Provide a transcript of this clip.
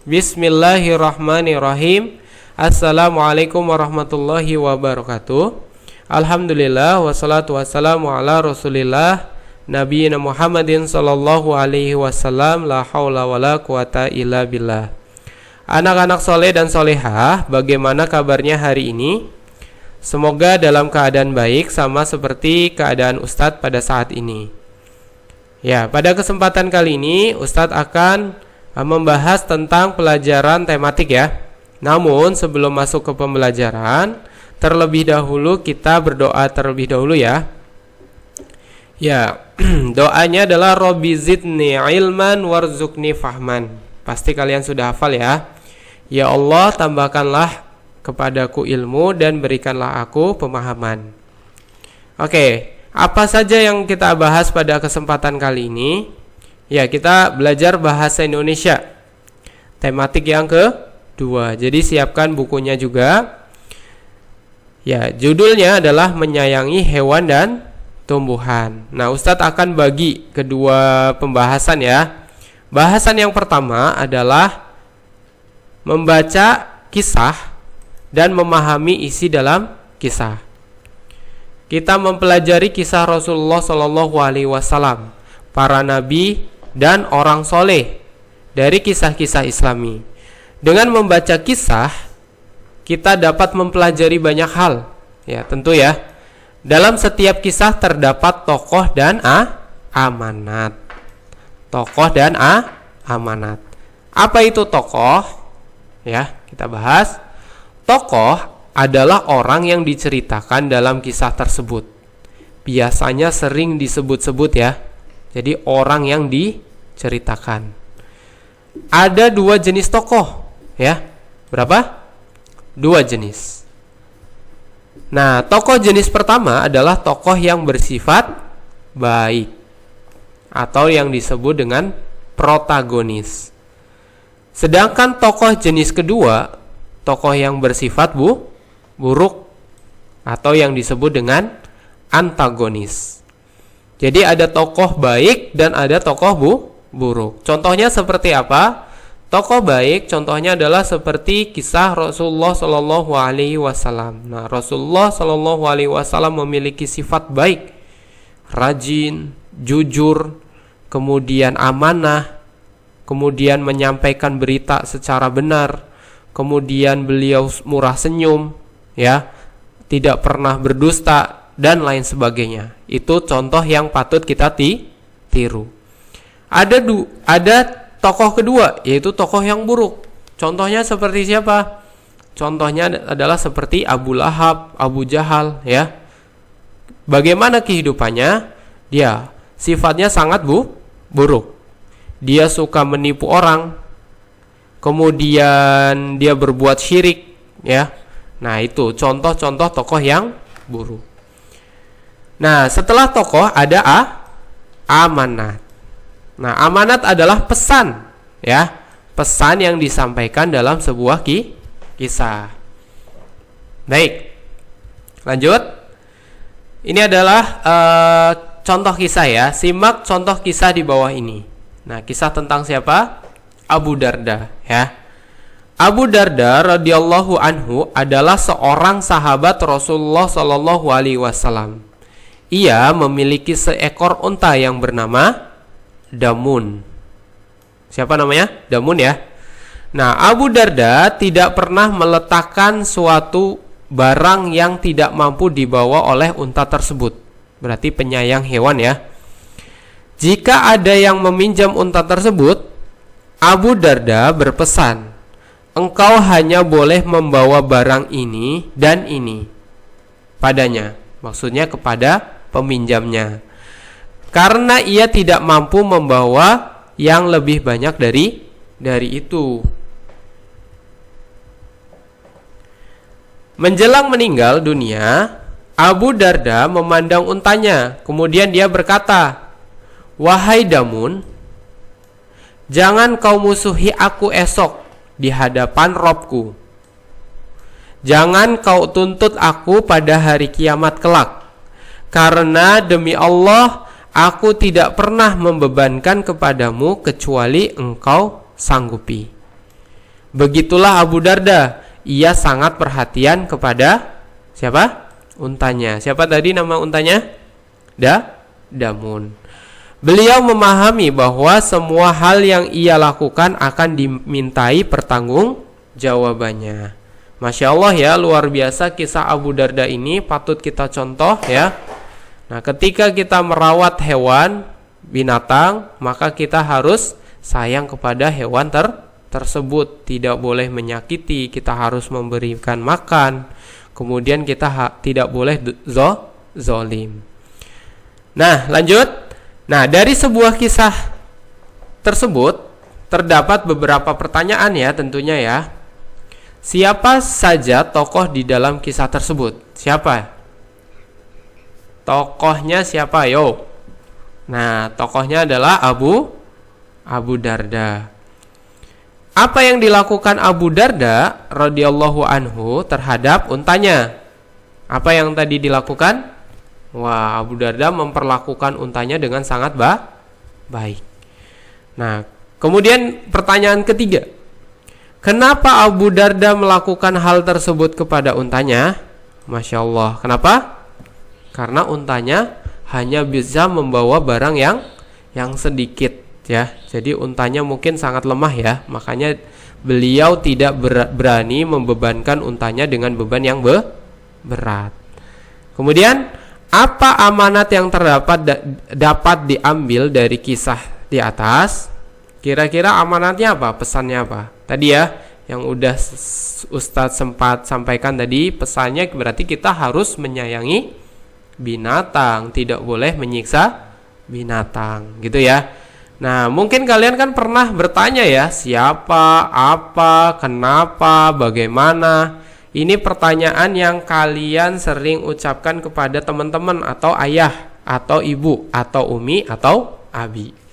Bismillahirrahmanirrahim. Assalamualaikum warahmatullahi wabarakatuh. Alhamdulillah wassalatu wassalamu ala Rasulillah nabiyina Muhammadin sallallahu alaihi wasallam. La haula wala quwata illa billah. Anak-anak soleh dan solehah, bagaimana kabarnya hari ini? Semoga dalam keadaan baik sama seperti keadaan Ustadz pada saat ini. Ya, pada kesempatan kali ini Ustadz akan membahas tentang pelajaran tematik ya. Namun sebelum masuk ke pembelajaran, terlebih dahulu kita berdoa terlebih dahulu ya. Ya, doanya adalah Robbi zidni ilman warzuqni fahman. Pasti kalian sudah hafal ya. Ya Allah, tambahkanlah kepadaku ilmu dan berikanlah aku pemahaman. Oke. Apa saja yang kita bahas pada kesempatan kali ini? Ya, kita belajar bahasa Indonesia. Tematik yang kedua. Jadi siapkan bukunya juga. Ya, judulnya adalah menyayangi hewan dan tumbuhan. Nah, Ustadz akan bagi kedua pembahasan ya. Bahasan yang pertama adalah membaca kisah dan memahami isi dalam kisah. Kita mempelajari kisah Rasulullah Shallallahu Alaihi Wasallam, para nabi dan orang soleh dari kisah-kisah Islami. Dengan membaca kisah, kita dapat mempelajari banyak hal. Ya, tentu ya. Dalam setiap kisah terdapat tokoh dan amanat. Tokoh dan amanat. Apa itu tokoh? Ya, kita bahas. Tokoh adalah orang yang diceritakan dalam kisah tersebut. Biasanya sering disebut-sebut ya. Jadi orang yang diceritakan. Ada dua jenis tokoh ya. Berapa? Dua jenis. Nah, tokoh jenis pertama adalah tokoh yang bersifat baik atau yang disebut dengan protagonis. Sedangkan tokoh jenis kedua, tokoh yang bersifat buruk atau yang disebut dengan antagonis. Jadi ada tokoh baik dan ada tokoh buruk. Contohnya seperti apa? Tokoh baik contohnya adalah seperti kisah Rasulullah Shallallahu Alaihi Wasallam. Nah, Rasulullah Shallallahu Alaihi Wasallam memiliki sifat baik, rajin, jujur, kemudian amanah, kemudian menyampaikan berita secara benar, kemudian beliau murah senyum, ya, tidak pernah berdusta dan lain sebagainya. Itu contoh yang patut kita tiru. Ada tokoh kedua, yaitu tokoh yang buruk. Contohnya seperti siapa? Contohnya adalah seperti Abu Lahab, Abu Jahal, ya. Bagaimana kehidupannya? Dia sifatnya sangat buruk. Dia suka menipu orang, kemudian dia berbuat syirik, ya. Nah, itu contoh-contoh tokoh yang buruk. Nah, setelah tokoh ada amanat. Nah, amanat adalah pesan, ya. Pesan yang disampaikan dalam sebuah kisah. Baik. Lanjut. Ini adalah contoh kisah ya. Simak contoh kisah di bawah ini. Nah, kisah tentang siapa? Abu Darda, ya. Abu Darda radhiyallahu anhu adalah seorang sahabat Rasulullah Shallallahu Alaihi Wasallam. Ia memiliki seekor unta yang bernama Damun. Siapa namanya? Damun ya. Nah, Abu Darda tidak pernah meletakkan suatu barang yang tidak mampu dibawa oleh unta tersebut. Berarti penyayang hewan ya. Jika ada yang meminjam unta tersebut, Abu Darda berpesan, engkau hanya boleh membawa barang ini dan ini padanya. Maksudnya kepada peminjamnya. Karena ia tidak mampu membawa yang lebih banyak dari itu. Menjelang meninggal dunia, Abu Darda memandang untanya. Kemudian dia berkata, wahai Damun, jangan kau musuhi aku esok di hadapan Robku. Jangan kau tuntut aku pada hari kiamat kelak. Karena demi Allah, aku tidak pernah membebankan kepadamu kecuali engkau sanggupi. Begitulah Abu Darda, ia sangat perhatian kepada siapa? Untanya. Siapa tadi nama untanya? Damun. Beliau memahami bahwa semua hal yang ia lakukan akan dimintai pertanggungjawabannya. Masya Allah ya, luar biasa kisah Abu Darda ini, patut kita contoh ya. Nah, ketika kita merawat hewan, binatang, maka kita harus sayang kepada hewan tersebut. Tidak boleh menyakiti, kita harus memberikan makan. Kemudian kita tidak boleh zolim. Nah, lanjut. Nah, dari sebuah kisah tersebut terdapat beberapa pertanyaan ya tentunya ya. Siapa saja tokoh di dalam kisah tersebut? Siapa? Tokohnya siapa? Yo. Nah, tokohnya adalah Abu Darda. Apa yang dilakukan Abu Darda radhiyallahu anhu terhadap untanya? Apa yang tadi dilakukan? Wah, Abu Darda memperlakukan untanya dengan sangat baik. Nah, kemudian pertanyaan ketiga. Kenapa Abu Darda melakukan hal tersebut kepada untanya? Masya Allah. Kenapa? Karena untanya hanya bisa membawa barang yang sedikit ya. Jadi untanya mungkin sangat lemah ya. Makanya beliau tidak berani membebankan untanya dengan beban yang berat. Kemudian apa amanat yang dapat diambil dari kisah di atas? Kira-kira amanatnya apa? Pesannya apa? Tadi ya, yang udah Ustadz sempat sampaikan tadi, pesannya berarti kita harus menyayangi binatang, tidak boleh menyiksa binatang, gitu ya. Nah, mungkin kalian kan pernah bertanya ya, siapa, apa, kenapa, bagaimana. Ini pertanyaan yang kalian sering ucapkan kepada teman-teman atau ayah atau ibu atau umi atau abi.